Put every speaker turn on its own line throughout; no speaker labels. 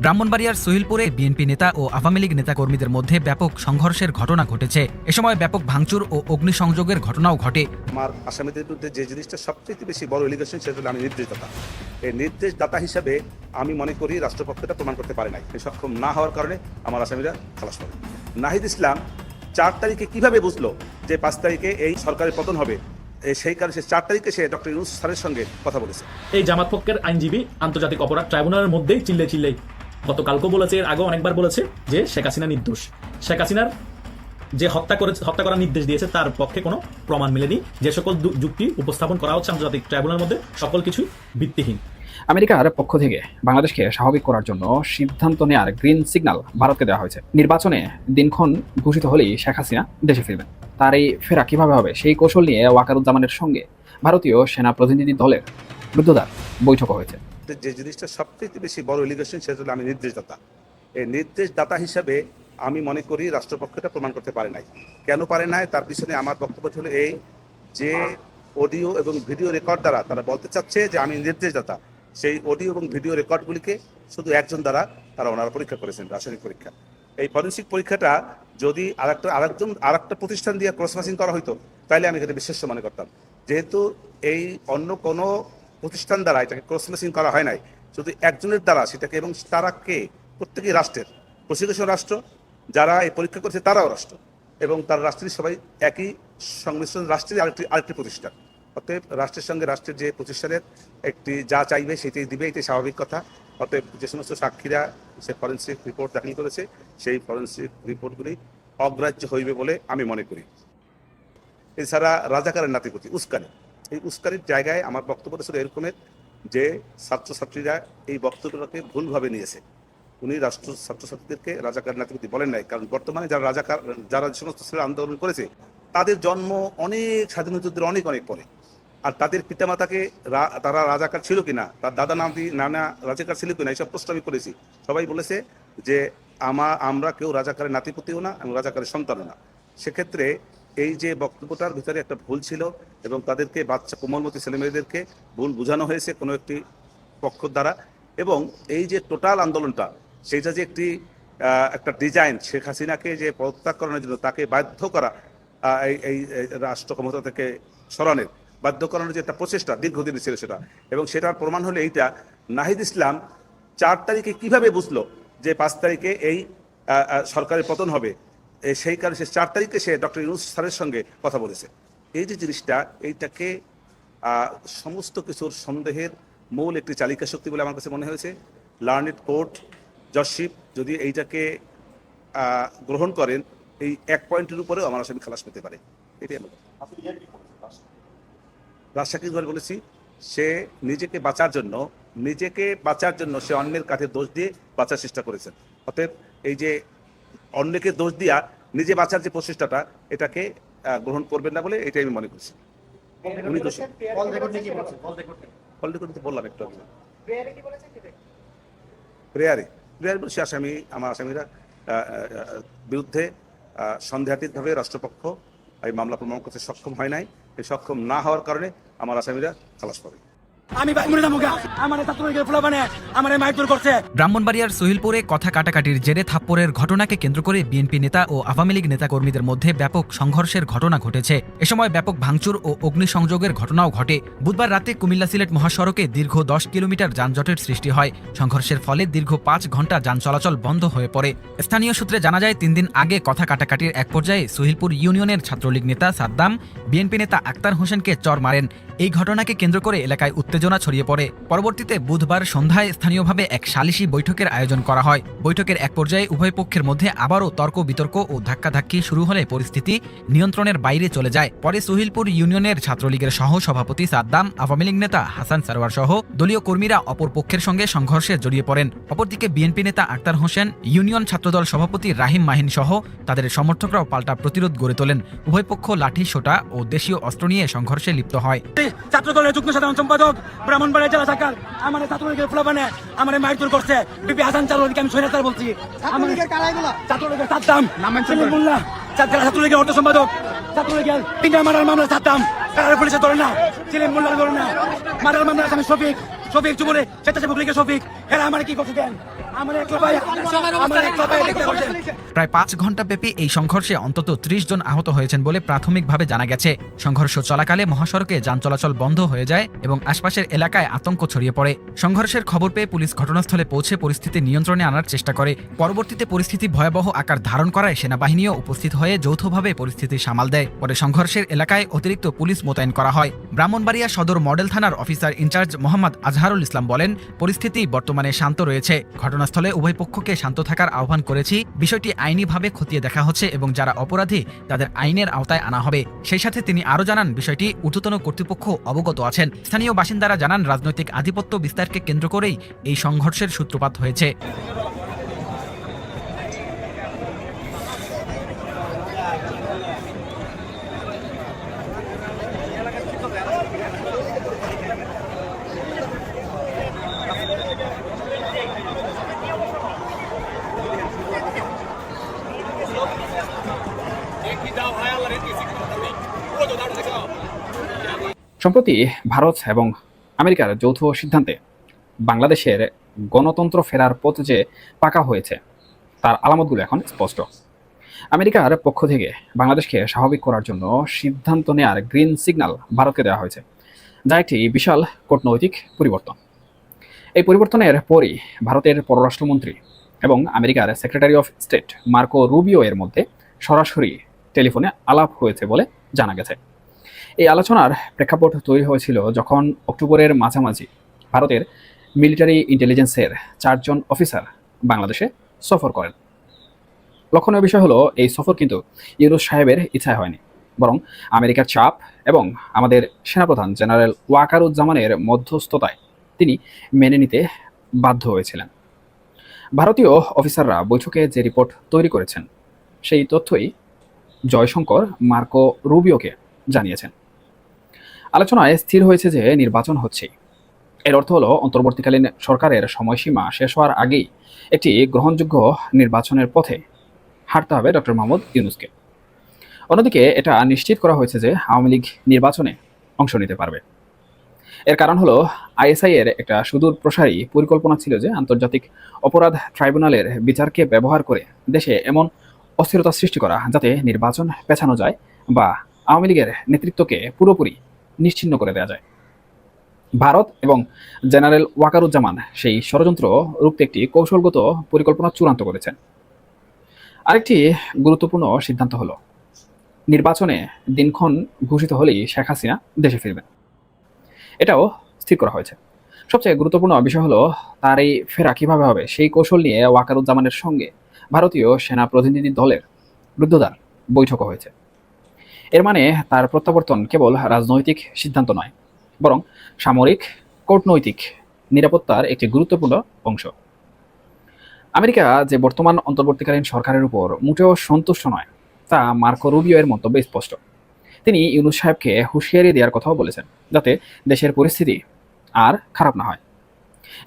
ব্রাহ্মণবাড়িয়ার সোহেলপুরে বিএনপি নেতা ও আওয়ামী লীগ নেতাকর্মীদের মধ্যে ব্যাপক সংঘর্ষের ঘটনা ঘটেছে। এ সময় ব্যাপক ভাঙচুর ও অগ্নিসংযোগের ঘটনাও ঘটে।
আমার আসামিদের বিরুদ্ধে যে জিনিসটা সবচেয়ে বেশি বড় এলিগেশন, সেটা হলো আমি নির্দেশদাতা। এই নির্দেশদাতা হিসাবে আমি মনে করি রাষ্ট্রপক্ষটা প্রমাণ করতে পারে নাই। সক্ষম না হওয়ার কারণে আমার আসামিরা খালাস পাবে। নাহিদ ইসলাম 4 তারিখে কিভাবে বুঝলো যে 5 তারিখে এই সরকারের পতন হবে? সেই কারণে সে 4 তারিখে সে ডক্টর ইউনূস স্যারের সঙ্গে কথা বলেছে।
এই জামাত পক্ষের আইনজীবী আন্তর্জাতিক অপরাধ ট্রাইব্যুনালের মধ্যেই চিল্লে গতকালকেও বলেছে, এর আগেও অনেকবার বলেছে যে শেখ হাসিনা নির্দোষ। শেখ হাসিনার যে হত্যা করার নির্দেশ দিয়েছে তার পক্ষে কোনো প্রমাণ মেলেনি। যে সকল যুক্তি উপস্থাপন করা হচ্ছে আন্তর্জাতিক ট্রাইব্যুনালের মধ্যে, সকল কিছু ভিত্তিহীন।
আমেরিকার পক্ষ থেকে বাংলাদেশকে স্বাভাবিক করার জন্য সিদ্ধান্ত নেওয়ার গ্রিন সিগন্যাল ভারতকে দেওয়া হয়েছে। নির্বাচনে দিনক্ষণ ঘোষিত হলেই শেখ হাসিনা দেশে ফিরবেন। তার এই ফেরা কিভাবে হবে সেই কৌশল নিয়ে ওয়াকারুজ্জামানের সঙ্গে ভারতীয় সেনা প্রতিনিধি দলের রুদ্ধদ্বার বৈঠক হয়েছে।
যে জিনিসটা সবচেয়ে বেশি বড় এলিগেশন, সেটা হলো আমি নির্দেশদাতা। এই নির্দেশদাতা হিসাবে আমি মনে করি রাষ্ট্রপক্ষটা প্রমাণ করতে পারে নাই। কেন পারে নাই তার পিছনে আমার বক্তব্য হলো এই যে অডিও এবং ভিডিও রেকর্ড দ্বারা তারা বলতে চাচ্ছে যে আমি নির্দেশদাতা। সেই অডিও এবং ভিডিও রেকর্ডগুলিকে শুধু একজন দ্বারা ওনারা পরীক্ষা করেছেন, রাসায়নিক পরীক্ষা। এই ফরেনসিক পরীক্ষাটা যদি আরেকটা প্রতিষ্ঠান দিয়ে ক্রস ম্যাচিং করা হইতো তাহলে আমি এখানে বিশ্বাস মনে করতাম। যেহেতু এই অন্য কোনো প্রতিষ্ঠান দ্বারা এটাকে ক্রস ম্যাচিং করা হয় নাই, শুধু একজনের দ্বারা সেটাকে, এবং তারা কে? প্রত্যেকেই রাষ্ট্রের, প্রসিকিউশন রাষ্ট্র, যারা এই পরীক্ষা করছে তারাও রাষ্ট্র, এবং তার রাষ্ট্রের সবাই একই সংমিশ্রণ রাষ্ট্রের আরেকটি প্রতিষ্ঠান। অতএব রাষ্ট্রের সঙ্গে রাষ্ট্রের যে প্রতিষ্ঠানের একটি যা চাইবে সেটাই দিবে, এটাই স্বাভাবিক কথা। অতএব যে সমস্ত সাক্ষীরা সে ফরেন্সিক রিপোর্ট দাখিল করেছে সেই ফরেন্সিক রিপোর্টগুলি অগ্রাহ্য হইবে বলে আমি মনে করি। এছাড়া রাজাকারের নাতিপতি উস্কানি, এই উস্কানির জায়গায় আমার বক্তব্য ছিল এরকমের যে ছাত্রছাত্রীরা এই বক্তব্যটাকে ভুলভাবে নিয়েছে। উনি ছাত্রছাত্রীদেরকে রাজাকার নাতিপতি বলেন নাই, কারণ বর্তমানে যারা সমস্ত ছেলেরা আন্দোলন করেছে তাদের জন্ম অনেক স্বাধীনতা যুদ্ধের অনেক পরে। আর তাদের পিতামাতাকে তারা রাজাকার ছিল কিনা, তার দাদা নানা রাজাকার ছিল কিনা, এইসব প্রশ্ন আমি করেছি। সবাই বলেছে যে আমরা কেউ রাজাকারের নাতিপতিও না এবং রাজাকারের সন্তানও না। সেক্ষেত্রে এই যে বক্তব্যটার ভিতরে একটা ভুল ছিল, এবং তাদেরকে বাচ্চা কোমলমতি ছেলেমেয়েদেরকে ভুল বোঝানো হয়েছে কোনো একটি পক্ষ দ্বারা। এবং এই যে টোটাল আন্দোলনটা, সেইটা যে একটা ডিজাইন, শেখ হাসিনাকে যে পদত্যাগ করানোর জন্য তাকে বাধ্য করা, এই রাষ্ট্র ক্ষমতা থেকে সরানোর বাধ্য করানোর যে একটা প্রচেষ্টা দীর্ঘদিনের ছিল সেটা, এবং সেটার প্রমাণ হলো এইটা। নাহিদ ইসলাম 4 তারিখে কিভাবে বুঝলো যে 5 তারিখে এই সরকারের পতন হবে? সেই কারণে সে 4 তারিখে সে ডক্টর ইউনূস স্যারের সঙ্গে কথা বলেছে। এই যে জিনিসটা, এইটাকে সমস্ত কিছুর সন্দেহের মূল একটি চালিকা শক্তি বলে আমার কাছে মনে হয়েছে। লার্নেড কোর্ট জজশিপ যদি এইটাকে গ্রহণ করেন, এই এক পয়েন্টের উপরেও আমার আসামি খালাস পেতে পারে। এটাই আমি রাজশাহীর ঘরে বলেছি, সে নিজেকে বাঁচার জন্য সে অন্যের কাছে দোষ দিয়ে বাঁচার চেষ্টা করেছেন। অতএব এই যে অন্যকে দোষ দিয়া নিজে বাঁচার যে প্রচেষ্টাটা, এটাকে গ্রহণ করবেন না বলে এটাই আমি মনে করছি। উনি দোষী। বললাম একটু প্রেয়ারে বলছি আমার আসামিরা বিরুদ্ধে সন্দেহাতীতভাবে রাষ্ট্রপক্ষ এই মামলা প্রমাণ করতে সক্ষম হয় নাই। এই সক্ষম না হওয়ার কারণে আমার আসামিরা খালাস পাবে।
ব্রাহ্মণবাড়িয়ার সোহেলপুরে কথা কাটাকাটির জেরে থাপ্পড়ের ঘটনাকে কেন্দ্র করে বিএনপি নেতা ও আওয়ামী লীগ নেতাকর্মীদের মধ্যে ব্যাপক সংঘর্ষের ঘটনা ঘটেছে। এ সময় ব্যাপক ভাঙচুর ও অগ্নিসংযোগের ঘটনাও ঘটে। বুধবার রাতে কুমিল্লা সিলেট মহাসড়কে দীর্ঘ 10 কিলোমিটার যানজটের সৃষ্টি হয়। সংঘর্ষের ফলে দীর্ঘ 5 ঘণ্টা যান চলাচল বন্ধ হয়ে পড়ে। স্থানীয় সূত্রে জানা যায়, 3 দিন আগে কথা কাটাকাটির এক পর্যায়ে সোহেলপুর ইউনিয়নের ছাত্রলীগ নেতা সাদ্দাম বিএনপি নেতা আক্তার হোসেনকে চর মারেন। এই ঘটনাকে কেন্দ্র করে এলাকায় উত্তেজনা ছড়িয়ে পড়ে। পরবর্তীতে বুধবার সন্ধ্যায় স্থানীয়ভাবে এক সালিশি বৈঠকের আয়োজন করা হয়। বৈঠকের এক পর্যায়ে উভয় পক্ষের মধ্যে আবারও তর্ক বিতর্ক ও ধাক্কাধাক্কি শুরু হলে পরিস্থিতি নিয়ন্ত্রণের বাইরে চলে যায়। পরে সোহেলপুর ইউনিয়নের ছাত্রলীগের সহ সভাপতি সাদ্দাম, আওয়ামী লীগ নেতা হাসান সারোয়ার সহ দলীয় কর্মীরা অপর পক্ষের সঙ্গে সংঘর্ষে জড়িয়ে পড়েন। অপরদিকে বিএনপি নেতা আক্তার হোসেন, ইউনিয়ন ছাত্রদল সভাপতি রাহিম মাহিন সহ তাদের সমর্থকরাও পাল্টা প্রতিরোধ গড়ে তোলেন। উভয় পক্ষ লাঠি, সোঁটা ও দেশীয় অস্ত্র নিয়ে সংঘর্ষে লিপ্ত হয়।
ছাত্রদলের যুগ্ম সাধারণ সম্পাদক ব্রাহ্মণবাড়িয়া জেলা শাখার আমার ছাত্রলীগের ফলাফানে আমার মারধর করছে। বিপি হাসান চালুরকে আমি সৈরাস্তার বলছি। ছাত্রলীগের সাদ্দাম, সেলিম মোল্লাহ ছাত্রলীগের অর্থ সম্পাদক, ছাত্রলীগের 3টা মারার মামলা সাদ্দাম, পুলিশে ধরে না, সেলিম মোল্লার ধরে না, মারার মামলা আমি শফিক, শফিক যুবনে স্বেচ্ছাসেবক লীগের শফিক এরা আমার কি করতে দেন আমার একলা ভাই আমার একলা ভাই দেখতে করছেন।
প্রায় 5 ঘন্টা ব্যাপী এই সংঘর্ষে অন্তত 30 জন আহত হয়েছেন বলে প্রাথমিকভাবে জানা গেছে। সংঘর্ষ চলাকালে মহাসড়কে যান চলাচল বন্ধ হয়ে যায় এবং আশপাশের এলাকায় আতঙ্ক ছড়িয়ে পড়ে। সংঘর্ষের খবর পেয়ে পুলিশ ঘটনাস্থলে পৌঁছে পরিস্থিতি নিয়ন্ত্রণে আনার চেষ্টা করে। পরবর্তীতে পরিস্থিতি ভয়াবহ আকার ধারণ করায় সেনাবাহিনীও উপস্থিত হয়ে যৌথভাবে পরিস্থিতি সামাল দেয়। পরে সংঘর্ষের এলাকায় অতিরিক্ত পুলিশ মোতায়েন করা হয়। ব্রাহ্মণবাড়িয়া সদর মডেল থানার অফিসার ইনচার্জ মোহাম্মদ আজহারুল ইসলাম বলেন, পরিস্থিতি বর্তমানে শান্ত রয়েছে। ঘটনাস্থলে উভয় পক্ষকে শান্ত থাকার আহ্বান করেছি। বিষয়টি আইনিভাবে খতিয়ে দেখা হচ্ছে এবং যারা অপরাধী তাদের আইনের আওতায় আনা হবে। সেই সাথে তিনি আরও জানান, বিষয়টি ঊর্ধ্বতন কর্তৃপক্ষ অবগত আছেন। স্থানীয় বাসিন্দারা জানান, রাজনৈতিক আধিপত্য বিস্তারকে কেন্দ্র করেই এই সংঘর্ষের সূত্রপাত হয়েছে।
সম্প্রতি ভারত এবং আমেরিকার যৌথ সিদ্ধান্তে বাংলাদেশের গণতন্ত্র ফেরার পথ যে পাকা হয়েছে তার আলামতগুলো এখন স্পষ্ট। আমেরিকার পক্ষ থেকে বাংলাদেশকে স্বাভাবিক করার জন্য সিদ্ধান্ত নেয়ার গ্রিন সিগন্যাল ভারতকে দেওয়া হয়েছে, যা একটি বিশাল কূটনৈতিক পরিবর্তন। এই পরিবর্তনের পরই ভারতের পররাষ্ট্রমন্ত্রী এবং আমেরিকার secretary of state Marco Rubio এর মধ্যে সরাসরি টেলিফোনে আলাপ হয়েছে বলে জানা গেছে। এই আলোচনার প্রেক্ষাপট তৈরি হয়েছিল যখন অক্টোবরের মাঝামাঝি ভারতের মিলিটারি ইন্টেলিজেন্সের 4 জন অফিসার বাংলাদেশে সফর করেন। লক্ষণীয় বিষয় হলো, এই সফর কিন্তু ইউনূস সাহেবের ইচ্ছায় হয়নি, বরং আমেরিকার চাপ এবং আমাদের সেনাপ্রধান জেনারেল ওয়াকারুজ্জামানের মধ্যস্থতায় তিনি মেনে নিতে বাধ্য হয়েছিলেন। ভারতীয় অফিসাররা বৈঠকে যে রিপোর্ট তৈরি করেছেন সেই তথ্যই জয়শঙ্কর মার্কো রুবিওকে জানিয়েছেন। আলোচনায় স্থির হয়েছে যে নির্বাচন হচ্ছে। এর অর্থ হলো অন্তর্বর্তীকালীন সরকারের সময়সীমা শেষ হওয়ার আগেই একটি গ্রহণযোগ্য নির্বাচনের পথে হাঁটতে হবে ডক্টর মোহাম্মদ ইউনূসকে। অন্যদিকে এটা নিশ্চিত করা হয়েছে যে আওয়ামী লীগ নির্বাচনে অংশ নিতে পারবে। এর কারণ হলো, আইএসআই এর একটা সুদূর প্রসারী পরিকল্পনা ছিল যে আন্তর্জাতিক অপরাধ ট্রাইব্যুনালের বিচারকে ব্যবহার করে দেশে এমন অস্থিরতা সৃষ্টি করা যাতে নির্বাচন পেছানো যায় বা আওয়ামী লীগের নেতৃত্বকে পুরোপুরি নিশ্চিহ্ন করে দেওয়া যায়। ভারত এবং জেনারেল ওয়াকারুজ্জামান সেই ষড়যন্ত্র রুখতে একটি কৌশলগত পরিকল্পনা চূড়ান্ত করেছেন। আরেকটি গুরুত্বপূর্ণ সিদ্ধান্ত হলো, নির্বাচনে দিনক্ষণ ঘোষিত হলেই শেখ হাসিনা দেশে ফিরবেন। এটাও স্থির করা হয়েছে। সবচেয়ে গুরুত্বপূর্ণ বিষয় হলো, তার এই ফেরা কীভাবে হবে সেই কৌশল নিয়ে ওয়াকারুজ্জামানের সঙ্গে ভারতীয় সেনা প্রতিনিধি দলের রুদ্ধদ্বার বৈঠকও হয়েছে। এর মানে তার প্রত্যাবর্তন কেবল রাজনৈতিক সিদ্ধান্ত নয়, বরং সামরিক কূটনৈতিক নিরাপত্তার একটি গুরুত্বপূর্ণ অংশ। আমেরিকা যে বর্তমান অন্তর্বর্তীকালীন সরকারের উপর মোটেও সন্তুষ্ট নয় তা মার্কো রুবিও এর মন্তব্যে স্পষ্ট। তিনি ইউনূস সাহেবকে হুঁশিয়ারি দেওয়ার কথাও বলেছেন, যাতে দেশের পরিস্থিতি আর খারাপ না হয়।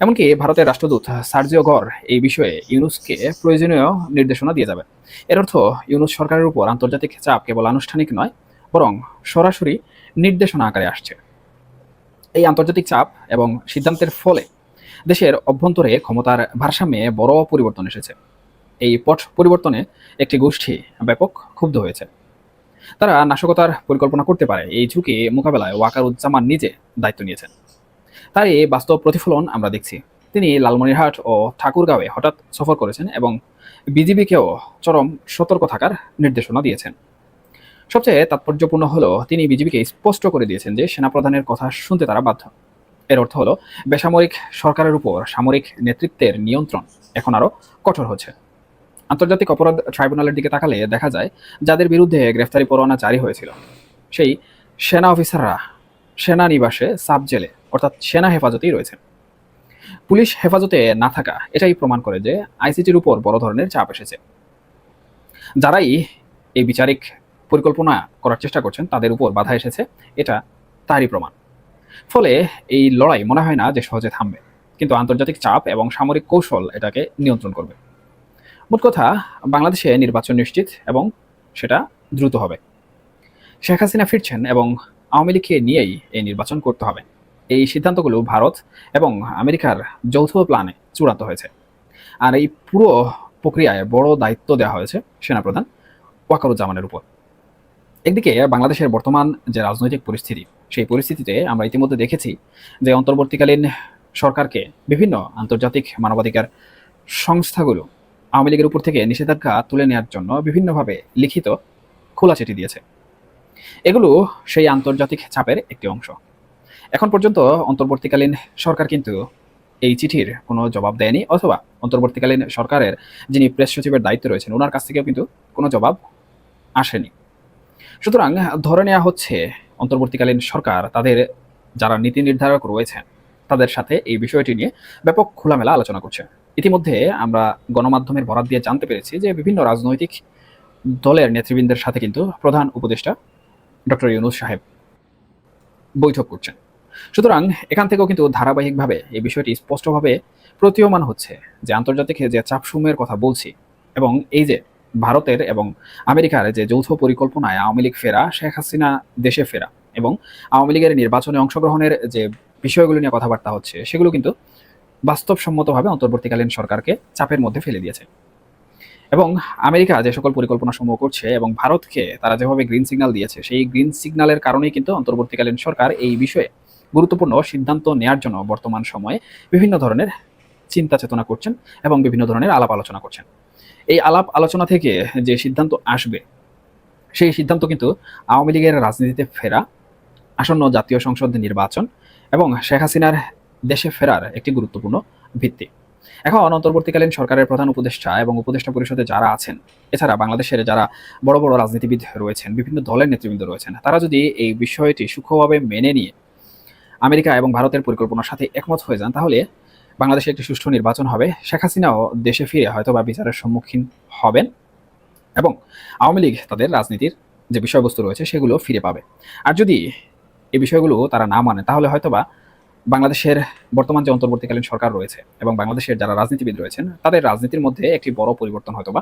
এমনকি ভারতের রাষ্ট্রদূত সার্জিও গর এই বিষয়ে ইউনূসকে প্রয়োজনীয় নির্দেশনা দিয়ে যাবে। এর অর্থ ইউনূস সরকারের উপর আন্তর্জাতিক চাপ কেবল আনুষ্ঠানিক নয়, বরং সরাসরি নির্দেশনা আকারে আসছে। এই আন্তর্জাতিক চাপ এবং সিদ্ধান্তের ফলে দেশের অভ্যন্তরে ক্ষমতার ভারসাম্যে বড় পরিবর্তন এসেছে। এই পট পরিবর্তনে একটি গোষ্ঠী ব্যাপক ক্ষুব্ধ হয়েছে। তারা নাশকতার পরিকল্পনা করতে পারে এই ঝুঁকি মোকাবেলায় ওয়াকারুজ্জামান নিজে দায়িত্ব নিয়েছেন। তার এই বাস্তব প্রতিফলন আমরা দেখছি। তিনি লালমনিরহাট ও ঠাকুরগাঁওয়ে হঠাৎ সফর করেছেন এবং বিজিবিকেও চরম সতর্ক থাকার নির্দেশনা দিয়েছেন। সবচেয়ে তাৎপর্যপূর্ণ হলো, তিনি বিজিবিকে স্পষ্ট করে দিয়েছেন যে সেনাপ্রধানের কথা শুনতে তারা বাধ্য। এর অর্থ হলো, বেসামরিক সরকারের উপর সামরিক নেতৃত্বের নিয়ন্ত্রণ এখন আরও কঠোর হচ্ছে। আন্তর্জাতিক অপরাধ ট্রাইব্যুনালের দিকে তাকালে দেখা যায়, যাদের বিরুদ্ধে গ্রেফতারি পরোয়ানা জারি হয়েছিল সেই সেনা অফিসাররা সেনানিবাসে সাব জেলে অর্থাৎ সেনা হেফাজতেই রয়েছেন। পুলিশ হেফাজতে না থাকা এটাই প্রমাণ করে যে আইসিটির উপর বড় ধরনের চাপ এসেছে। যারাই এই বিচারিক পরিকল্পনা করার চেষ্টা করছেন তাদের উপর বাধা এসেছে, এটা তারই প্রমাণ। ফলে এই লড়াই মনে হয় না যে সহজে থামবে, কিন্তু আন্তর্জাতিক চাপ এবং সামরিক কৌশল এটাকে নিয়ন্ত্রণ করবে। মোট কথা, বাংলাদেশে নির্বাচন নিশ্চিত এবং সেটা দ্রুত হবে। শেখ হাসিনা ফিরছেন এবং আওয়ামী লীগকে নিয়েই এই নির্বাচন করতে হবে। এই সিদ্ধান্তগুলো ভারত এবং আমেরিকার যৌথ প্ল্যানে চূড়ান্ত হয়েছে। আর এই পুরো প্রক্রিয়ায় বড় দায়িত্ব দেওয়া হয়েছে সেনাপ্রধান ওয়াকারুজ্জামানের উপর। একদিকে বাংলাদেশের বর্তমান যে রাজনৈতিক পরিস্থিতি, সেই পরিস্থিতিতে আমরা ইতিমধ্যে দেখেছি যে অন্তর্বর্তীকালীন সরকারকে বিভিন্ন আন্তর্জাতিক মানবাধিকার সংস্থাগুলো আওয়ামী লীগের উপর থেকে নিষেধাজ্ঞা তুলে নেওয়ার জন্য বিভিন্নভাবে লিখিত খোলা চিঠি দিয়েছে। এগুলো সেই আন্তর্জাতিক চাপের একটি অংশ। এখন পর্যন্ত অন্তর্বর্তীকালীন সরকার কিন্তু এই চিঠির কোনো জবাব দেয়নি, অথবা অন্তর্বর্তীকালীন সরকারের যিনি প্রেস সচিবের দায়িত্বে রয়েছেন ওনার কাছ থেকেও কিন্তু কোনো জবাব আসেনি। সুতরাং ধরে নেওয়া হচ্ছে অন্তর্বর্তীকালীন সরকার তাদের যারা নীতি নির্ধারক রয়েছেন তাদের সাথে এই বিষয়টি নিয়ে ব্যাপক খোলামেলা আলোচনা করছে। ইতিমধ্যে আমরা গণমাধ্যমের বরাত দিয়ে জানতে পেরেছি যে বিভিন্ন রাজনৈতিক দলের নেতৃবৃন্দের সাথে কিন্তু প্রধান উপদেষ্টা ডক্টর ইউনূস সাহেব বৈঠক করছেন। সুতরাং এখান থেকেও কিন্তু ধারাবাহিকভাবে এই বিষয়টি স্পষ্টভাবে প্রতীয়মান হচ্ছে যে আন্তর্জাতিক যে চাপসমূহের কথা বলছি, এবং এই যে ভারতের এবং আমেরিকার যে যৌথ পরিকল্পনায় আওয়ামী লীগ ফেরা, শেখ হাসিনা দেশে ফেরা এবং আওয়ামী লীগের নির্বাচনে অংশগ্রহণের যে বিষয়গুলো নিয়ে কথাবার্তা হচ্ছে, সেগুলো কিন্তু বাস্তবসম্মতভাবে অন্তর্বর্তীকালীন সরকারকে চাপের মধ্যে ফেলে দিয়েছে। এবং আমেরিকা যে সকল পরিকল্পনা সমূহ করছে এবং ভারতকে তারা যেভাবে গ্রিন সিগন্যাল দিয়েছে, সেই গ্রিন সিগন্যালের কারণেই কিন্তু অন্তর্বর্তীকালীন সরকার এই বিষয়ে গুরুত্বপূর্ণ সিদ্ধান্ত নেওয়ার জন্য বর্তমান সময়ে বিভিন্ন ধরনের চিন্তা চেতনা করছেন এবং বিভিন্ন ধরনের আলাপ আলোচনা করছেন। এই আলাপ আলোচনা থেকে যে সিদ্ধান্ত আসবে, সেই সিদ্ধান্ত কিন্তু আওয়ামী লীগের রাজনীতিতে ফেরা, আসন্ন জাতীয় সংসদ নির্বাচন এবং শেখ হাসিনার দেশে ফেরার একটি গুরুত্বপূর্ণ ভিত্তি। এখন অন্তর্বর্তীকালীন সরকারের প্রধান উপদেষ্টা এবং উপদেষ্টা পরিষদে যারা আছেন, এছাড়া বাংলাদেশের যারা বড় বড় রাজনীতিবিদ রয়েছেন, বিভিন্ন দলের নেতৃবৃন্দ রয়েছেন, তারা যদি এই বিষয়টি সূক্ষ্মভাবে মেনে নিয়ে আমেরিকা এবং ভারতের পরিকল্পনার সাথে একমত হয়ে যান, তাহলে বাংলাদেশে একটি সুষ্ঠু নির্বাচন হবে, শেখ হাসিনাও দেশে ফিরে হয়তো বা বিচারের সম্মুখীন হবেন এবং আওয়ামী লীগ তাদের রাজনীতির যে বিষয়বস্তু রয়েছে সেগুলো ফিরে পাবে। আর যদি এই বিষয়গুলো তারা না মানে, তাহলে হয়তোবা বাংলাদেশের বর্তমান যে অন্তর্বর্তীকালীন সরকার রয়েছে এবং বাংলাদেশের যারা রাজনীতিবিদ রয়েছেন তাদের রাজনীতির মধ্যে একটি বড় পরিবর্তন হয়তোবা